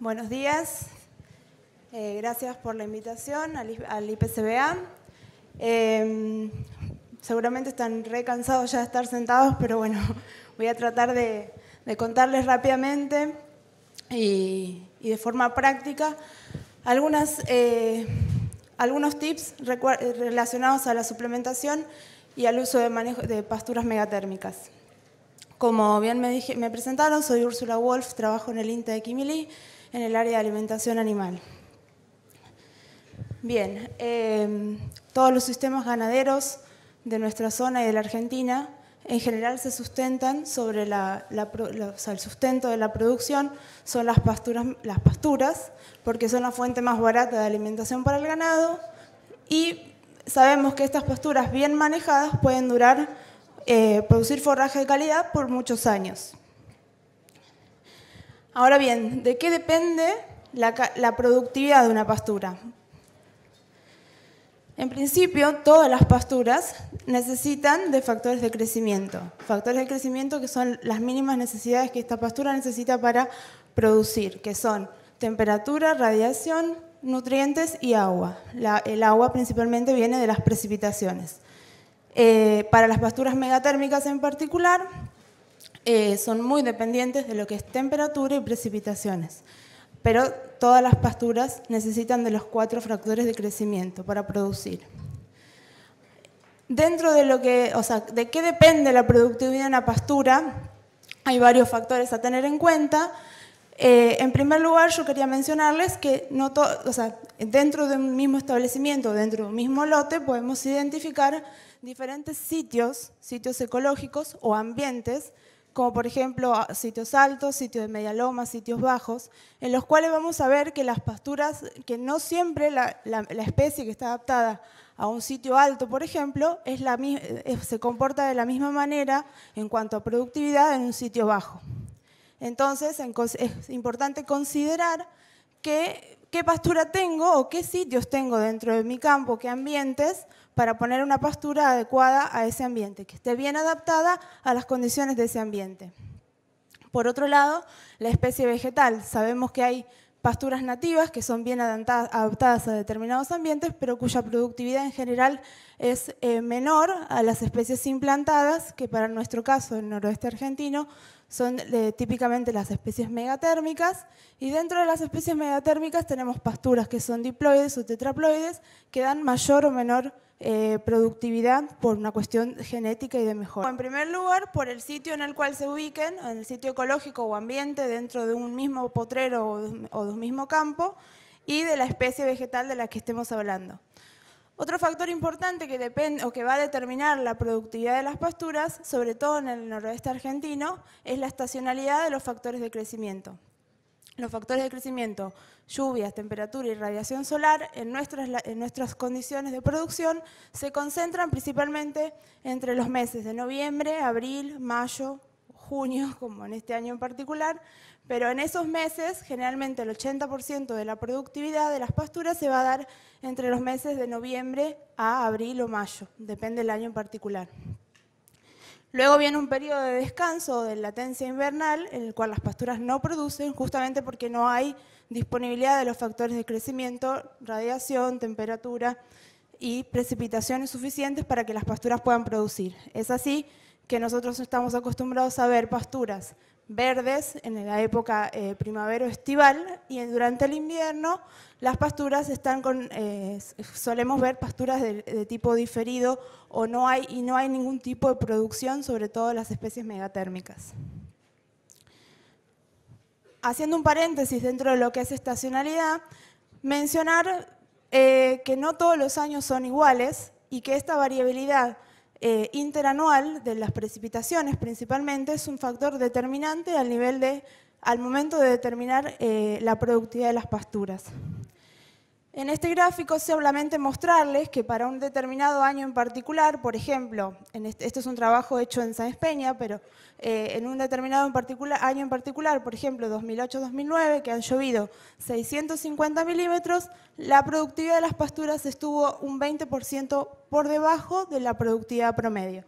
Buenos días. Gracias por la invitación al IPCBA. Seguramente están re cansados ya de estar sentados, pero bueno, voy a tratar de contarles rápidamente y de forma práctica algunos tips relacionados a la suplementación y al uso de pasturas megatérmicas. Como bien me presentaron, soy Úrsula Wolf, trabajo en el INTA de Quimilí, en el área de alimentación animal. Bien, todos los sistemas ganaderos de nuestra zona y de la Argentina en general se sustentan sobre el sustento de la producción son las pasturas, porque son la fuente más barata de alimentación para el ganado, y sabemos que estas pasturas bien manejadas pueden producir forraje de calidad por muchos años. Ahora bien, ¿de qué depende la productividad de una pastura? En principio, todas las pasturas necesitan de factores de crecimiento. Factores de crecimiento que son las mínimas necesidades que esta pastura necesita para producir, que son temperatura, radiación, nutrientes y agua. El agua principalmente viene de las precipitaciones. Para las pasturas megatérmicas en particular, son muy dependientes de lo que es temperatura y precipitaciones. Pero todas las pasturas necesitan de los 4 factores de crecimiento para producir. Dentro de ¿de qué depende la productividad de una pastura? Hay varios factores a tener en cuenta. En primer lugar, yo quería mencionarles que dentro de un mismo establecimiento, dentro de un mismo lote, podemos identificar diferentes sitios ecológicos o ambientes, como por ejemplo sitios altos, sitios de media loma, sitios bajos, en los cuales vamos a ver que las pasturas, que no siempre la especie que está adaptada a un sitio alto, por ejemplo, se comporta de la misma manera en cuanto a productividad en un sitio bajo. Entonces es importante considerar qué pastura tengo o qué sitios tengo dentro de mi campo, qué ambientes, para poner una pastura adecuada a ese ambiente, que esté bien adaptada a las condiciones de ese ambiente. Por otro lado, la especie vegetal. Sabemos que hay pasturas nativas que son bien adaptadas a determinados ambientes, pero cuya productividad en general es menor a las especies implantadas, que para nuestro caso, en el noroeste argentino, son típicamente las especies megatérmicas, y dentro de las especies megatérmicas tenemos pasturas que son diploides o tetraploides, que dan mayor o menor productividad por una cuestión genética y de mejora. En primer lugar, por el sitio en el cual se ubiquen, en el sitio ecológico o ambiente dentro de un mismo potrero o de un mismo campo, y de la especie vegetal de la que estemos hablando. Otro factor importante que va a determinar la productividad de las pasturas, sobre todo en el noroeste argentino, es la estacionalidad de los factores de crecimiento. Los factores de crecimiento, lluvias, temperatura y radiación solar, en nuestras condiciones de producción, se concentran principalmente entre los meses de noviembre, abril, mayo, junio, como en este año en particular, pero en esos meses, generalmente el 80% de la productividad de las pasturas se va a dar entre los meses de noviembre a abril o mayo, depende del año en particular. Luego viene un periodo de descanso de latencia invernal, en el cual las pasturas no producen, justamente porque no hay disponibilidad de los factores de crecimiento, radiación, temperatura y precipitaciones suficientes para que las pasturas puedan producir. Es así que nosotros estamos acostumbrados a ver pasturas verdes en la época primavero-estival, y durante el invierno las pasturas solemos ver pasturas de tipo diferido, y no hay ningún tipo de producción, sobre todo las especies megatérmicas. Haciendo un paréntesis dentro de lo que es estacionalidad, mencionar que no todos los años son iguales y que esta variabilidad interanual de las precipitaciones principalmente es un factor determinante al momento de determinar la productividad de las pasturas. En este gráfico solamente mostrarles que para un determinado año en particular, por ejemplo, esto es un trabajo hecho en Sáenz Peña, pero en un determinado año en particular, por ejemplo 2008-2009, que han llovido 650 milímetros, la productividad de las pasturas estuvo un 20% por debajo de la productividad promedio.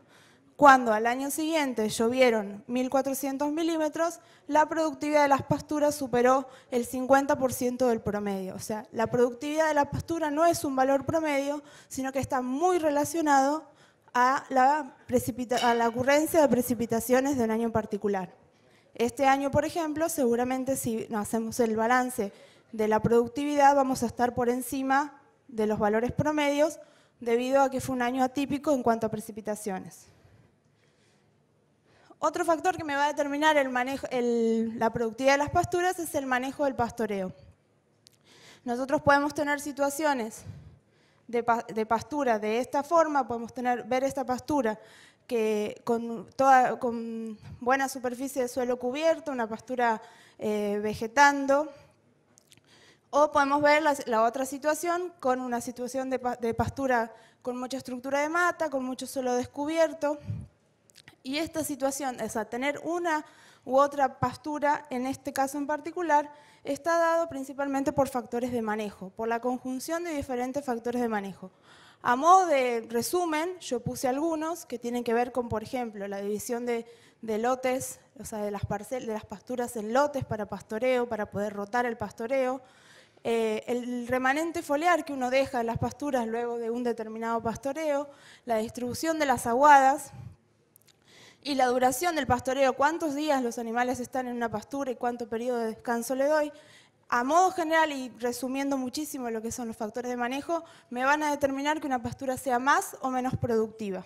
Cuando al año siguiente llovieron 1.400 milímetros, la productividad de las pasturas superó el 50% del promedio. O sea, la productividad de la pastura no es un valor promedio, sino que está muy relacionado a la ocurrencia de precipitaciones de un año en particular. Este año, por ejemplo, seguramente si hacemos el balance de la productividad, vamos a estar por encima de los valores promedios, debido a que fue un año atípico en cuanto a precipitaciones. Otro factor que me va a determinar la productividad de las pasturas es el manejo del pastoreo. Nosotros podemos tener situaciones de pastura de esta forma, podemos ver esta pastura que con buena superficie de suelo cubierto, una pastura vegetando, o podemos ver la otra situación con una situación de pastura con mucha estructura de mata, con mucho suelo descubierto. Y esta situación, o sea, tener una u otra pastura, en este caso en particular, está dado principalmente por factores de manejo, por la conjunción de diferentes factores de manejo. A modo de resumen, yo puse algunos que tienen que ver con, por ejemplo, la división de lotes, o sea, de las pasturas en lotes para pastoreo, para poder rotar el pastoreo, el remanente foliar que uno deja en las pasturas luego de un determinado pastoreo, la distribución de las aguadas, y la duración del pastoreo, cuántos días los animales están en una pastura y cuánto periodo de descanso le doy. A modo general y resumiendo muchísimo lo que son los factores de manejo, me van a determinar que una pastura sea más o menos productiva.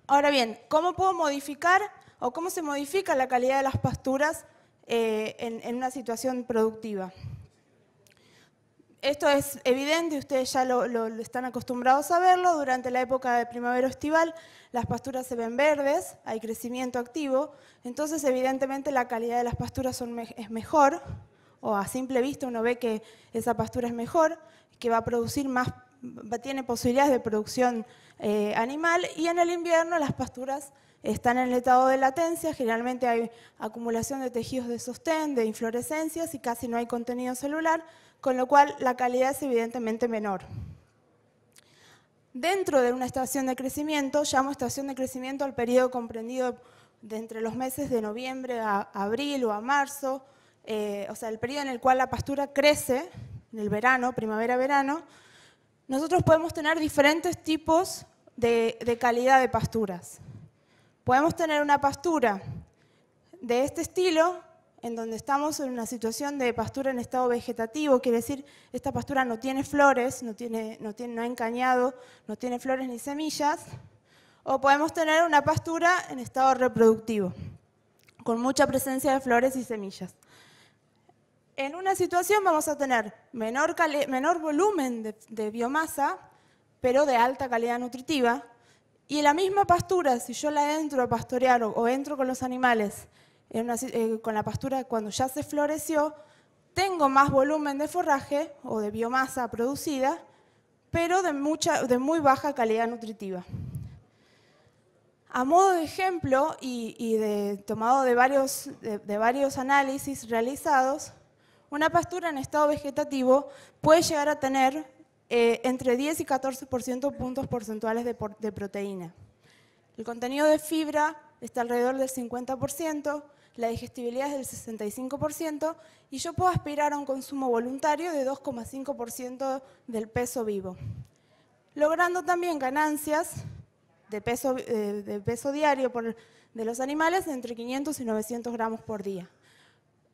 Ahora bien, ¿cómo puedo modificar o cómo se modifica la calidad de las pasturas en una situación productiva? Esto es evidente, ustedes ya lo están acostumbrados a verlo. Durante la época de primavera estival, las pasturas se ven verdes, hay crecimiento activo, entonces evidentemente la calidad de las pasturas es mejor, o a simple vista uno ve que esa pastura es mejor, que va a producir más, tiene posibilidades de producción animal, y en el invierno las pasturas están en el estado de latencia, generalmente hay acumulación de tejidos de sostén, de inflorescencias y casi no hay contenido celular, con lo cual la calidad es evidentemente menor. Dentro de una estación de crecimiento, llamo estación de crecimiento al periodo comprendido de entre los meses de noviembre a abril o a marzo, o sea, el periodo en el cual la pastura crece, en el verano, primavera-verano. Nosotros podemos tener diferentes tipos de calidad de pasturas. Podemos tener una pastura de este estilo, en donde estamos en una situación de pastura en estado vegetativo, quiere decir, esta pastura no tiene flores, no ha encañado, no tiene flores ni semillas, o podemos tener una pastura en estado reproductivo, con mucha presencia de flores y semillas. En una situación vamos a tener menor volumen de biomasa, pero de alta calidad nutritiva, y la misma pastura, si yo la entro a pastorear o entro con los animales, con la pastura cuando ya se floreció, tengo más volumen de forraje o de biomasa producida, pero de muy baja calidad nutritiva. A modo de ejemplo y tomado de varios análisis realizados, una pastura en estado vegetativo puede llegar a tener entre 10 y 14% puntos porcentuales de proteína. El contenido de fibra está alrededor del 50%, la digestibilidad es del 65% y yo puedo aspirar a un consumo voluntario de 2,5% del peso vivo, logrando también ganancias de peso diario de los animales entre 500 y 900 gramos por día.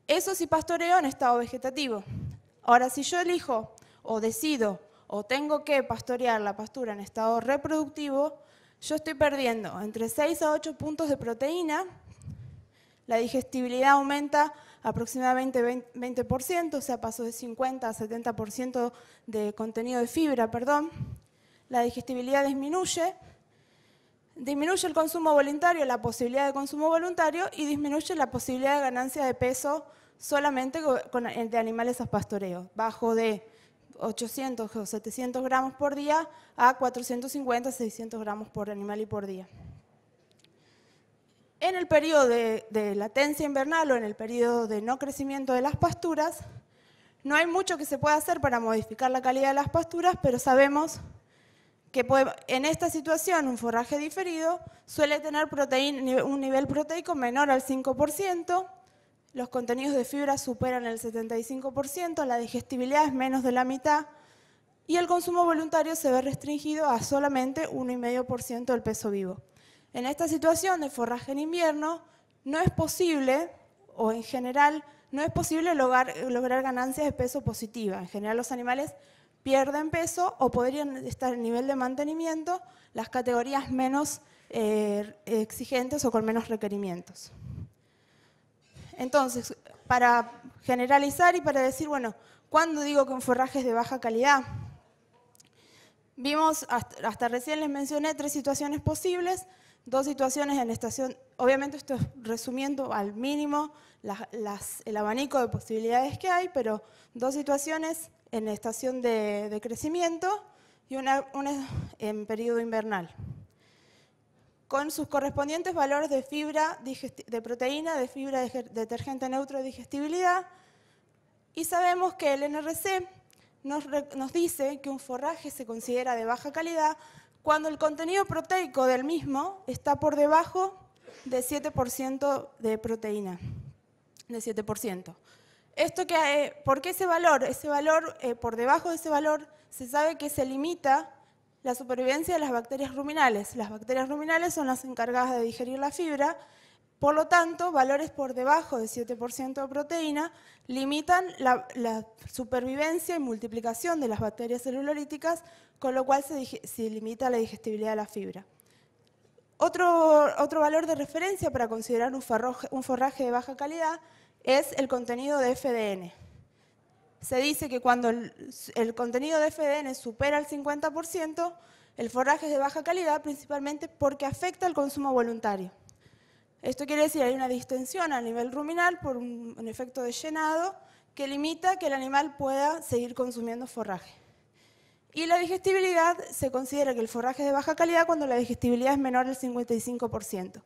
Eso sí pastoreo en estado vegetativo. Ahora, si yo elijo o decido o tengo que pastorear la pastura en estado reproductivo, yo estoy perdiendo entre 6 a 8 puntos de proteína, la digestibilidad aumenta aproximadamente 20%, o sea, paso de 50 a 70% de contenido de fibra, la digestibilidad disminuye el consumo voluntario, la posibilidad de consumo voluntario, y disminuye la posibilidad de ganancia de peso solamente de animales a pastoreo, bajo de 800 o 700 gramos por día a 450, 600 gramos por animal y por día. En el periodo de latencia invernal o en el periodo de no crecimiento de las pasturas, no hay mucho que se pueda hacer para modificar la calidad de las pasturas, pero sabemos en esta situación un forraje diferido suele tener un nivel proteico menor al 5%, los contenidos de fibra superan el 75%, la digestibilidad es menos de la mitad y el consumo voluntario se ve restringido a solamente 1,5% del peso vivo. En esta situación de forraje en invierno no es posible, o en general, no es posible lograr ganancias de peso positiva. En general los animales pierden peso o podrían estar en nivel de mantenimiento las categorías menos exigentes o con menos requerimientos. Entonces, para generalizar y para decir, bueno, ¿cuándo digo que un forraje es de baja calidad? Vimos, hasta recién les mencioné 3 situaciones posibles, 2 situaciones en estación, obviamente esto es resumiendo al mínimo el abanico de posibilidades que hay, pero 2 situaciones en estación de crecimiento y una en periodo invernal, con sus correspondientes valores de fibra, de proteína, de fibra detergente neutro de digestibilidad, y sabemos que el NRC nos dice que un forraje se considera de baja calidad cuando el contenido proteico del mismo está por debajo de 7% de proteína, de 7%. ¿Por qué ese valor? Ese valor, por debajo de ese valor, se sabe que se limita la supervivencia de las bacterias ruminales. Las bacterias ruminales son las encargadas de digerir la fibra, por lo tanto, valores por debajo de 7% de proteína limitan la supervivencia y multiplicación de las bacterias celulolíticas, con lo cual se limita la digestibilidad de la fibra. Otro valor de referencia para considerar un forraje de baja calidad es el contenido de FDN. Se dice que cuando el contenido de FDN supera el 50%, el forraje es de baja calidad principalmente porque afecta el consumo voluntario. Esto quiere decir que hay una distensión a nivel ruminal por un efecto de llenado que limita que el animal pueda seguir consumiendo forraje. Y la digestibilidad, se considera que el forraje es de baja calidad cuando la digestibilidad es menor al 55%.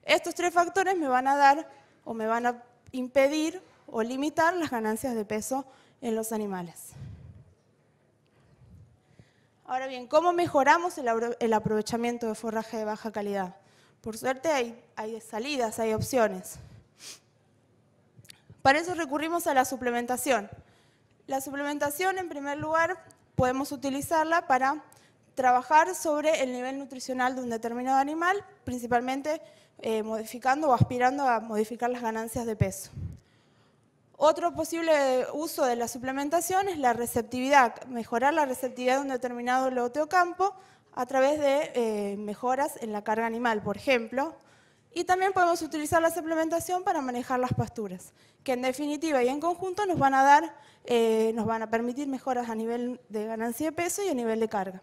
Estos 3 factores me van a dar o me van a impedir o limitar las ganancias de peso en los animales. Ahora bien, ¿cómo mejoramos el aprovechamiento de forraje de baja calidad? Por suerte hay salidas, hay opciones. Para eso recurrimos a la suplementación. La suplementación, en primer lugar, podemos utilizarla para trabajar sobre el nivel nutricional de un determinado animal, principalmente modificando o aspirando a modificar las ganancias de peso. Otro posible uso de la suplementación es la receptividad, mejorar la receptividad de un determinado loteocampo a través de mejoras en la carga animal, por ejemplo. Y también podemos utilizar la suplementación para manejar las pasturas, que en definitiva y en conjunto nos van a permitir mejoras a nivel de ganancia de peso y a nivel de carga.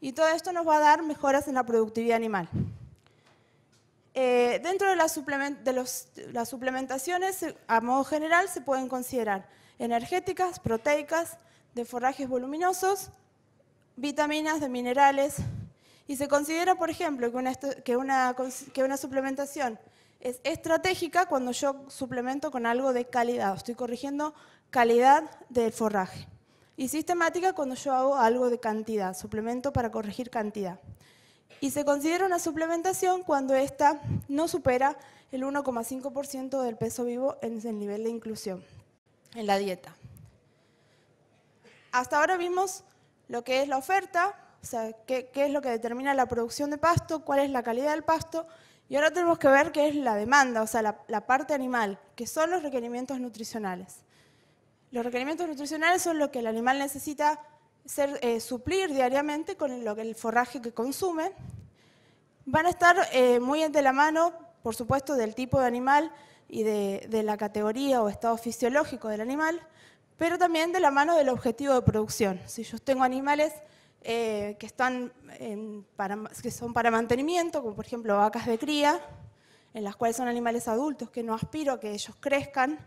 Y todo esto nos va a dar mejoras en la productividad animal. Dentro de las suplementaciones, a modo general, se pueden considerar energéticas, proteicas, de forrajes voluminosos, vitaminas, de minerales, y se considera, por ejemplo, que una suplementación es estratégica cuando yo suplemento con algo de calidad, estoy corrigiendo calidad del forraje, y sistemática cuando yo hago algo de cantidad, suplemento para corregir cantidad. Y se considera una suplementación cuando ésta no supera el 1,5% del peso vivo en el nivel de inclusión en la dieta. Hasta ahora vimos lo que es la oferta, o sea, qué es lo que determina la producción de pasto, cuál es la calidad del pasto, y ahora tenemos que ver qué es la demanda, o sea, la parte animal, que son los requerimientos nutricionales. Los requerimientos nutricionales son lo que el animal necesita suplir diariamente con el forraje que consume. Van a estar muy de la mano, por supuesto, del tipo de animal y de la categoría o estado fisiológico del animal, pero también de la mano del objetivo de producción. Si yo tengo animales que son para mantenimiento, como por ejemplo vacas de cría, en las cuales son animales adultos que no aspiro a que ellos crezcan,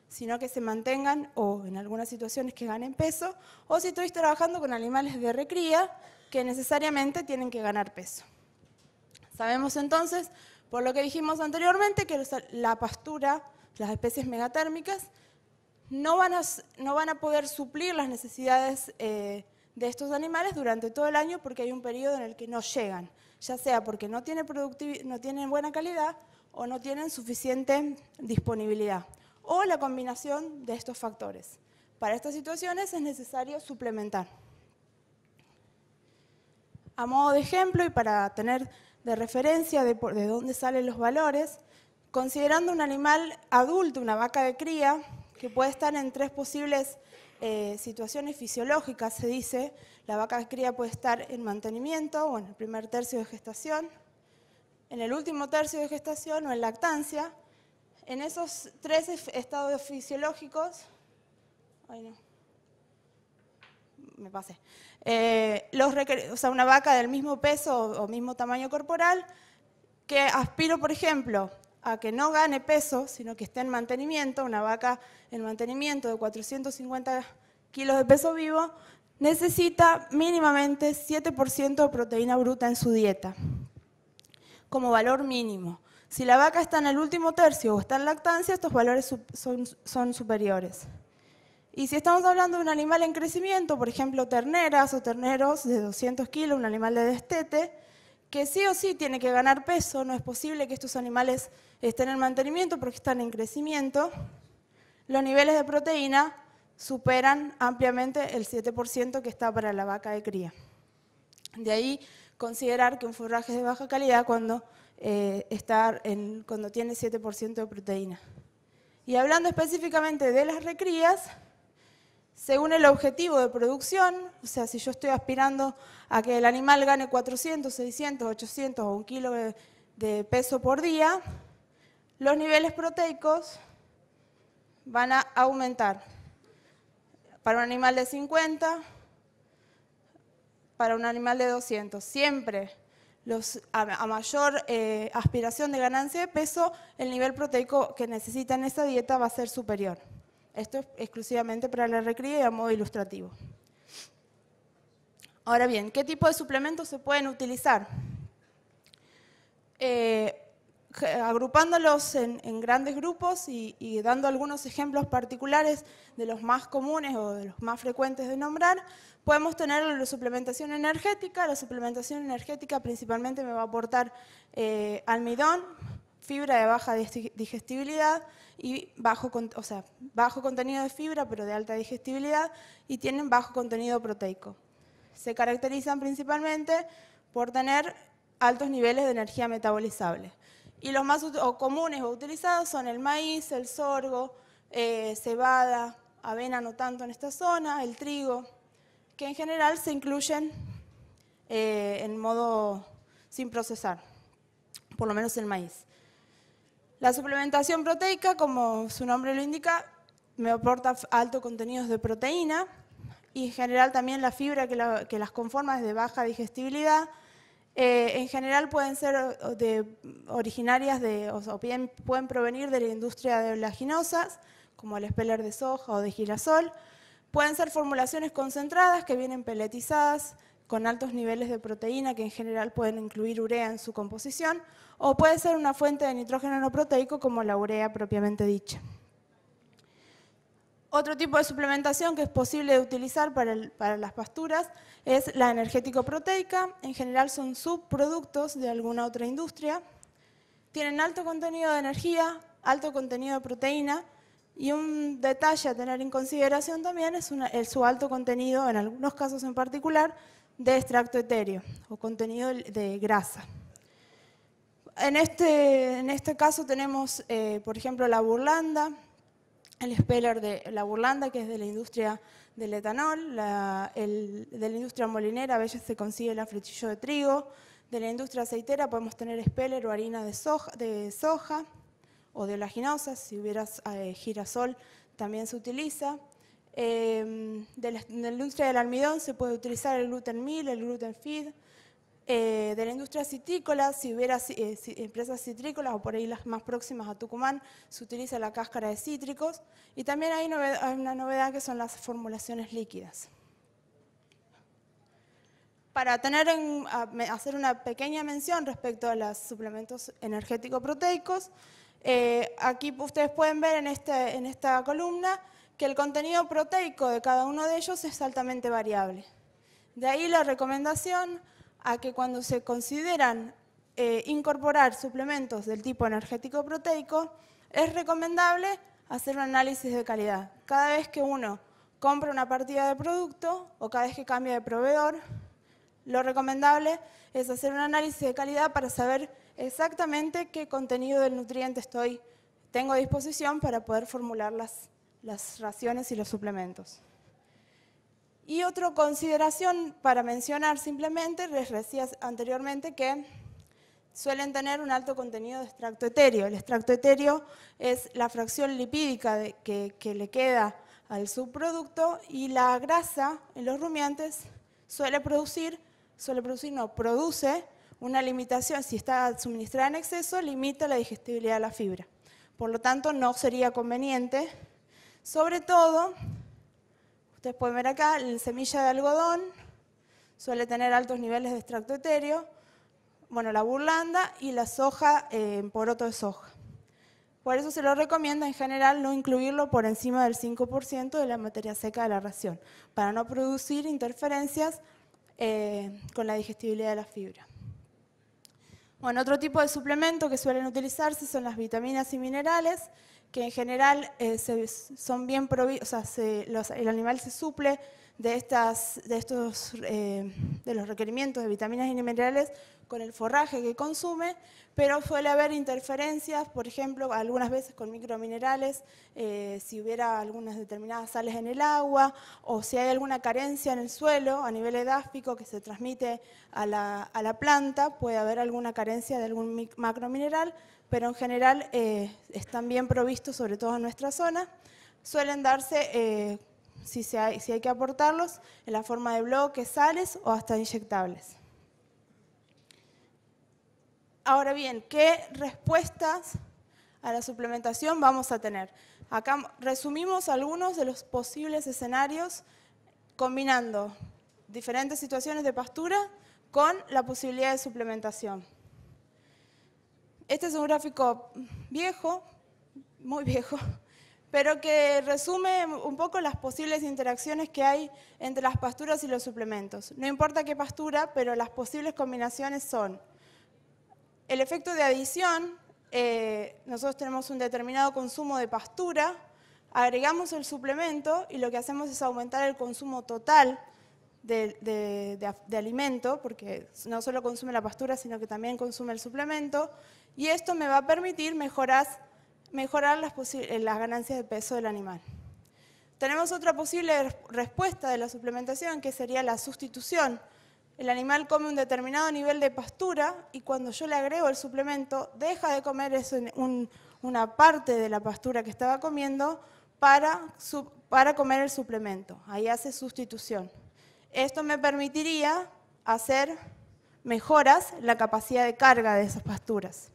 sino que se mantengan o en algunas situaciones que ganen peso, o si estoy trabajando con animales de recría que necesariamente tienen que ganar peso. Sabemos entonces, por lo que dijimos anteriormente, que la pastura, las especies megatérmicas, no van a poder suplir las necesidades de de estos animales durante todo el año porque hay un periodo en el que no llegan, ya sea porque no tienen buena calidad o no tienen suficiente disponibilidad, o la combinación de estos factores. Para estas situaciones es necesario suplementar. A modo de ejemplo y para tener de referencia de dónde salen los valores, considerando un animal adulto, una vaca de cría, que puede estar en 3 posibles situaciones fisiológicas, se dice. La vaca de cría puede estar en mantenimiento o en el primer tercio de gestación, en el último tercio de gestación o en lactancia. En esos 3 estados fisiológicos, una vaca del mismo peso o mismo tamaño corporal, que aspiro, por ejemplo, a que no gane peso, sino que esté en mantenimiento, una vaca en mantenimiento de 450 kilos de peso vivo, necesita mínimamente 7% de proteína bruta en su dieta, como valor mínimo. Si la vaca está en el último tercio o está en lactancia, estos valores son superiores. Y si estamos hablando de un animal en crecimiento, por ejemplo, terneras o terneros de 200 kilos, un animal de destete, que sí o sí tiene que ganar peso, no es posible que estos animales estén en mantenimiento porque están en crecimiento, los niveles de proteína superan ampliamente el 7% que está para la vaca de cría. De ahí considerar que un forraje es de baja calidad cuando tiene 7% de proteína. Y hablando específicamente de las recrías, según el objetivo de producción, o sea, si yo estoy aspirando a que el animal gane 400, 600, 800 o 1 kilo de peso por día, los niveles proteicos van a aumentar. Para un animal de 50, para un animal de 200. Siempre a mayor aspiración de ganancia de peso, el nivel proteico que necesita en esa dieta va a ser superior. Esto es exclusivamente para la recría y a modo ilustrativo. Ahora bien, ¿qué tipo de suplementos se pueden utilizar? Agrupándolos en grandes grupos y dando algunos ejemplos particulares de los más comunes o de los más frecuentes de nombrar, podemos tener la suplementación energética. La suplementación energética principalmente me va a aportar almidón, fibra de baja digestibilidad y bajo contenido de fibra, pero de alta digestibilidad, y tienen bajo contenido proteico. Se caracterizan principalmente por tener altos niveles de energía metabolizable. Y los más comunes o utilizados son el maíz, el sorgo, cebada, avena no tanto en esta zona, el trigo, que en general se incluyen en modo sin procesar, por lo menos el maíz. La suplementación proteica, como su nombre lo indica, me aporta alto contenido de proteína y en general también la fibra que las conforma es de baja digestibilidad. En general pueden ser originarias o bien pueden provenir de la industria de oleaginosas, como el espeler de soja o de girasol. Pueden ser formulaciones concentradas que vienen peletizadas con altos niveles de proteína que en general pueden incluir urea en su composición, o puede ser una fuente de nitrógeno no proteico como la urea propiamente dicha. Otro tipo de suplementación que es posible de utilizar para las pasturas es la energético-proteica. En general son subproductos de alguna otra industria. Tienen alto contenido de energía, alto contenido de proteína, y un detalle a tener en consideración también es su alto contenido, en algunos casos en particular, de extracto etéreo o contenido de grasa. En este caso tenemos, por ejemplo, la burlanda, el speller de la burlanda, que es de la industria del etanol, de la industria molinera, a veces se consigue el afretillo de trigo, de la industria aceitera podemos tener speller o harina de soja o de oleaginosas, si hubiera girasol también se utiliza. De la industria del almidón se puede utilizar el gluten meal, el gluten feed. De la industria citrícola, si hubiera empresas citrícolas o por ahí las más próximas a Tucumán, se utiliza la cáscara de cítricos. Y también hay una novedad que son las formulaciones líquidas. Para hacer una pequeña mención respecto a los suplementos energético-proteicos, aquí ustedes pueden ver en esta columna que el contenido proteico de cada uno de ellos es altamente variable. De ahí la recomendación a que cuando se consideran incorporar suplementos del tipo energético proteico, es recomendable hacer un análisis de calidad. Cada vez que uno compra una partida de producto o cada vez que cambia de proveedor, lo recomendable es hacer un análisis de calidad para saber exactamente qué contenido del nutriente tengo a disposición para poder formular las raciones y los suplementos. Y otra consideración para mencionar simplemente, les decía anteriormente que suelen tener un alto contenido de extracto etéreo. El extracto etéreo es la fracción lipídica que le queda al subproducto, y la grasa en los rumiantes produce una limitación. Si está suministrada en exceso, limita la digestibilidad de la fibra. Por lo tanto, no sería conveniente. Sobre todo, ustedes pueden ver acá, la semilla de algodón suele tener altos niveles de extracto etéreo, bueno, la burlanda y la soja en poroto de soja. Por eso se lo recomienda en general no incluirlo por encima del 5% de la materia seca de la ración, para no producir interferencias con la digestibilidad de la fibra. Bueno, otro tipo de suplemento que suelen utilizarse son las vitaminas y minerales, que en general son bien provistos, el animal se suple de los requerimientos de vitaminas y minerales con el forraje que consume, pero suele haber interferencias, por ejemplo, algunas veces con microminerales, si hubiera algunas determinadas sales en el agua, o si hay alguna carencia en el suelo a nivel edáfico que se transmite a la planta, puede haber alguna carencia de algún macromineral, pero en general están bien provistos, sobre todo en nuestra zona. Suelen darse, si hay que aportarlos, en la forma de bloques, sales o hasta inyectables. Ahora bien, ¿qué respuestas a la suplementación vamos a tener? Acá resumimos algunos de los posibles escenarios combinando diferentes situaciones de pastura con la posibilidad de suplementación. Este es un gráfico viejo, muy viejo, pero que resume un poco las posibles interacciones que hay entre las pasturas y los suplementos. No importa qué pastura, pero las posibles combinaciones son el efecto de adición. Nosotros tenemos un determinado consumo de pastura, agregamos el suplemento y lo que hacemos es aumentar el consumo total de alimento, porque no solo consume la pastura, sino que también consume el suplemento, y esto me va a permitir mejorar las ganancias de peso del animal. Tenemos otra posible respuesta de la suplementación, que sería la sustitución. El animal come un determinado nivel de pastura y cuando yo le agrego el suplemento, deja de comer una parte de la pastura que estaba comiendo para comer el suplemento. Ahí hace sustitución. Esto me permitiría hacer mejoras en la capacidad de carga de esas pasturas.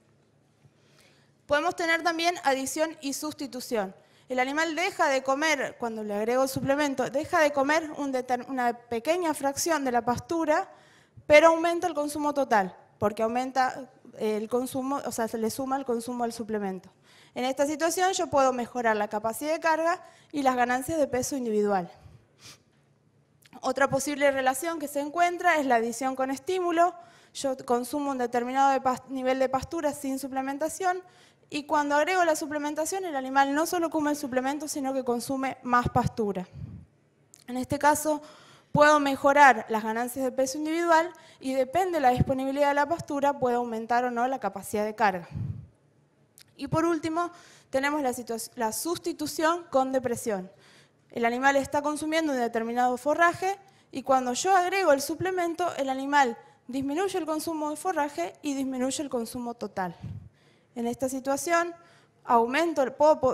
Podemos tener también adición y sustitución. El animal deja de comer, cuando le agrego el suplemento, deja de comer una pequeña fracción de la pastura, pero aumenta el consumo total, porque aumenta el consumo, o sea, se le suma el consumo del suplemento. En esta situación yo puedo mejorar la capacidad de carga y las ganancias de peso individual. Otra posible relación que se encuentra es la adición con estímulo. Yo consumo un determinado nivel de pastura sin suplementación, y cuando agrego la suplementación, el animal no solo come el suplemento, sino que consume más pastura. En este caso, puedo mejorar las ganancias de peso individual y depende de la disponibilidad de la pastura, puedo aumentar o no la capacidad de carga. Y por último, tenemos la sustitución con depresión. El animal está consumiendo un determinado forraje y cuando yo agrego el suplemento, el animal disminuye el consumo de forraje y disminuye el consumo total. En esta situación,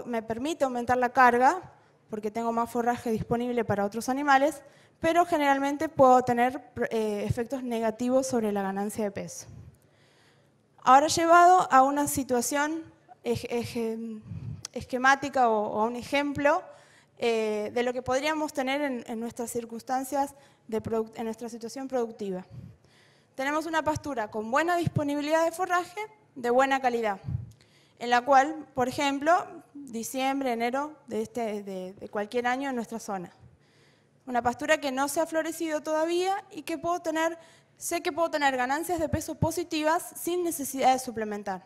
me permite aumentar la carga, porque tengo más forraje disponible para otros animales, pero generalmente puedo tener efectos negativos sobre la ganancia de peso. Ahora llevado a una situación esquemática o a un ejemplo de lo que podríamos tener en nuestras circunstancias, en nuestra situación productiva. Tenemos una pastura con buena disponibilidad de forraje, de buena calidad, en la cual, por ejemplo, diciembre, enero de cualquier año en nuestra zona. Una pastura que no se ha florecido todavía y que sé que puedo tener ganancias de peso positivas sin necesidad de suplementar.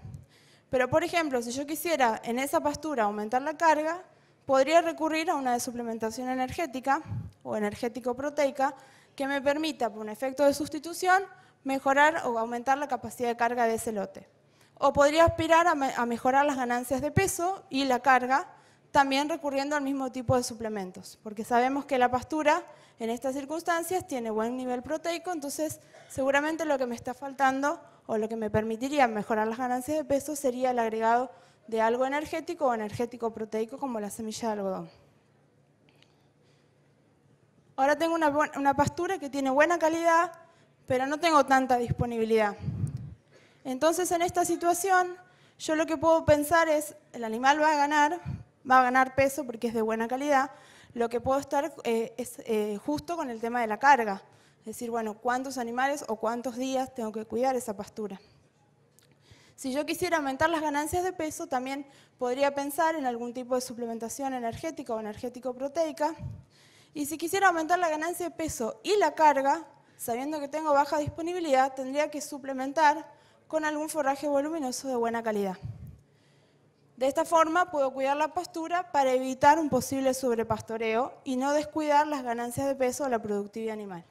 Pero, por ejemplo, si yo quisiera en esa pastura aumentar la carga, podría recurrir a una suplementación energética o energético-proteica que me permita, por un efecto de sustitución, mejorar o aumentar la capacidad de carga de ese lote. O podría aspirar a mejorar las ganancias de peso y la carga, también recurriendo al mismo tipo de suplementos, porque sabemos que la pastura en estas circunstancias tiene buen nivel proteico, entonces seguramente lo que me está faltando o lo que me permitiría mejorar las ganancias de peso sería el agregado de algo energético o energético proteico como la semilla de algodón. Ahora tengo una pastura que tiene buena calidad, pero no tengo tanta disponibilidad. Entonces, en esta situación, yo lo que puedo pensar es, el animal va a ganar peso porque es de buena calidad, lo que puedo estar es justo con el tema de la carga. Es decir, bueno, ¿cuántos animales o cuántos días tengo que cuidar esa pastura? Si yo quisiera aumentar las ganancias de peso, también podría pensar en algún tipo de suplementación energética o energético-proteica. Y si quisiera aumentar la ganancia de peso y la carga, sabiendo que tengo baja disponibilidad, tendría que suplementar con algún forraje voluminoso de buena calidad. De esta forma puedo cuidar la pastura para evitar un posible sobrepastoreo y no descuidar las ganancias de peso o la productividad animal.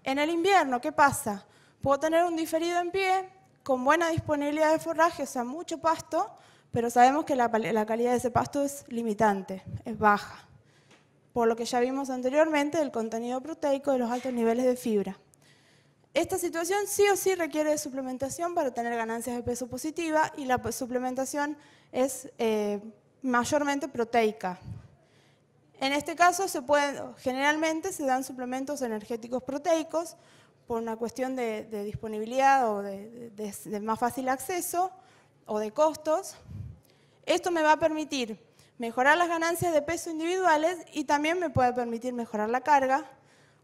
En el invierno, ¿qué pasa? Puedo tener un diferido en pie con buena disponibilidad de forraje, o sea, mucho pasto, pero sabemos que la calidad de ese pasto es limitante, es baja, por lo que ya vimos anteriormente del contenido proteico de los altos niveles de fibra. Esta situación sí o sí requiere de suplementación para tener ganancias de peso positiva y la suplementación es mayormente proteica. En este caso, generalmente se dan suplementos energéticos proteicos por una cuestión de disponibilidad o de más fácil acceso o de costos. Esto me va a permitir mejorar las ganancias de peso individuales y también me puede permitir mejorar la carga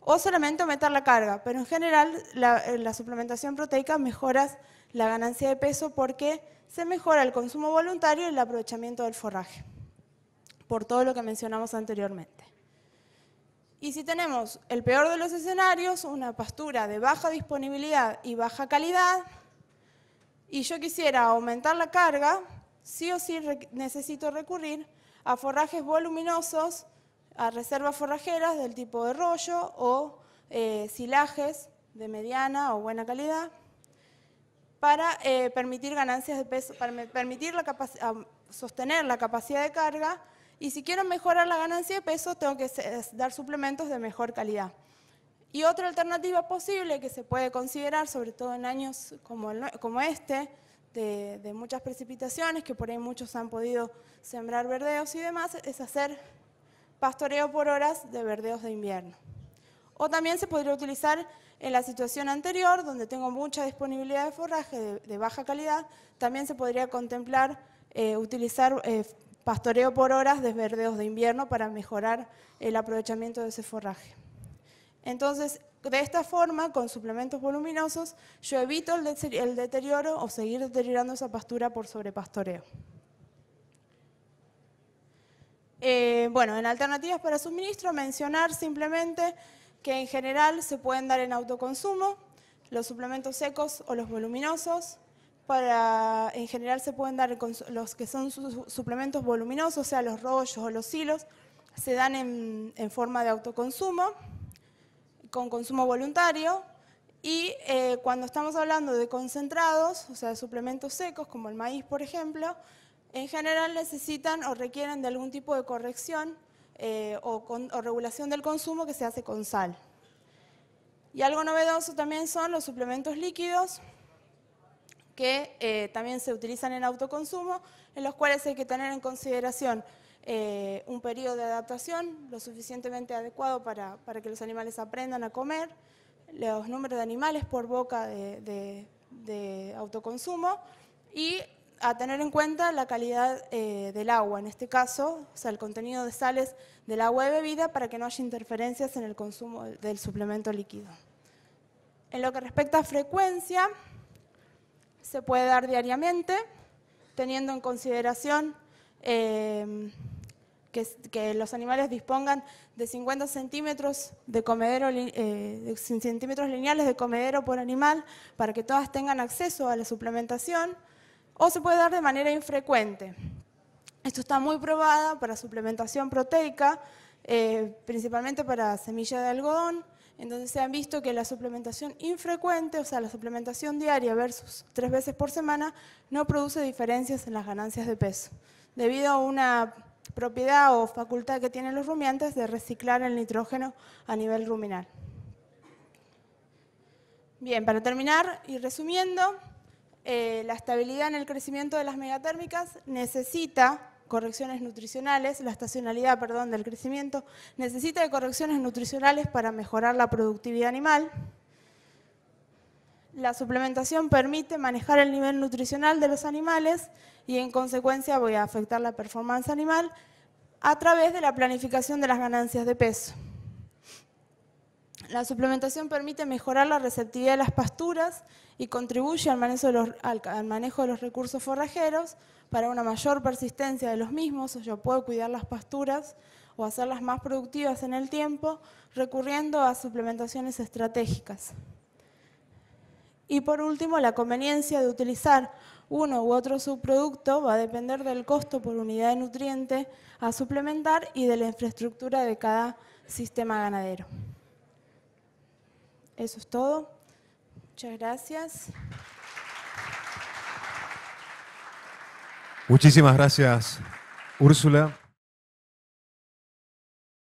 o solamente aumentar la carga, pero en general la suplementación proteica mejora la ganancia de peso porque se mejora el consumo voluntario y el aprovechamiento del forraje, por todo lo que mencionamos anteriormente. Y si tenemos el peor de los escenarios, una pastura de baja disponibilidad y baja calidad, y yo quisiera aumentar la carga, sí o sí necesito recurrir a forrajes voluminosos, a reservas forrajeras del tipo de rollo o silajes de mediana o buena calidad para permitir ganancias de peso, para permitir sostener la capacidad de carga, y si quiero mejorar la ganancia de peso tengo que dar suplementos de mejor calidad. Y otra alternativa posible que se puede considerar, sobre todo en años como este, de muchas precipitaciones, que por ahí muchos han podido sembrar verdeos y demás, es hacer pastoreo por horas de verdeos de invierno. O también se podría utilizar en la situación anterior, donde tengo mucha disponibilidad de forraje de baja calidad, también se podría contemplar utilizar pastoreo por horas de verdeos de invierno para mejorar el aprovechamiento de ese forraje. Entonces, de esta forma, con suplementos voluminosos, yo evito el deterioro o seguir deteriorando esa pastura por sobrepastoreo. Bueno, en alternativas para suministro, mencionar simplemente que en general se pueden dar en autoconsumo los suplementos secos o los voluminosos. En general se pueden dar los que son suplementos voluminosos, o sea, los rollos o los hilos, se dan en forma de autoconsumo, con consumo voluntario, y cuando estamos hablando de concentrados, o sea, de suplementos secos, como el maíz, por ejemplo, en general necesitan o requieren de algún tipo de corrección o regulación del consumo que se hace con sal. Y algo novedoso también son los suplementos líquidos, que también se utilizan en autoconsumo, en los cuales hay que tener en consideración un periodo de adaptación lo suficientemente adecuado para que los animales aprendan a comer, los números de animales por boca de autoconsumo y a tener en cuenta la calidad del agua, en este caso, o sea, el contenido de sales del agua de bebida para que no haya interferencias en el consumo del suplemento líquido. En lo que respecta a frecuencia, se puede dar diariamente, teniendo en consideración que los animales dispongan de 50 centímetros de comedero, centímetros lineales de comedero por animal para que todas tengan acceso a la suplementación, o se puede dar de manera infrecuente. Esto está muy probada para suplementación proteica, principalmente para semilla de algodón. Entonces se han visto que la suplementación infrecuente, o sea, la suplementación diaria versus 3 veces por semana, no produce diferencias en las ganancias de peso, debido a una propiedad o facultad que tienen los rumiantes de reciclar el nitrógeno a nivel ruminal. Bien, para terminar y resumiendo, la estabilidad en el crecimiento de las megatérmicas necesita correcciones nutricionales, la estacionalidad, perdón, del crecimiento necesita de correcciones nutricionales para mejorar la productividad animal. La suplementación permite manejar el nivel nutricional de los animales y en consecuencia voy a afectar la performance animal a través de la planificación de las ganancias de peso. La suplementación permite mejorar la receptividad de las pasturas y contribuye al manejo de los recursos forrajeros para una mayor persistencia de los mismos. Yo puedo cuidar las pasturas o hacerlas más productivas en el tiempo recurriendo a suplementaciones estratégicas. Y por último, la conveniencia de utilizar uno u otro subproducto va a depender del costo por unidad de nutriente a suplementar y de la infraestructura de cada sistema ganadero. Eso es todo. Muchas gracias. Muchísimas gracias, Úrsula.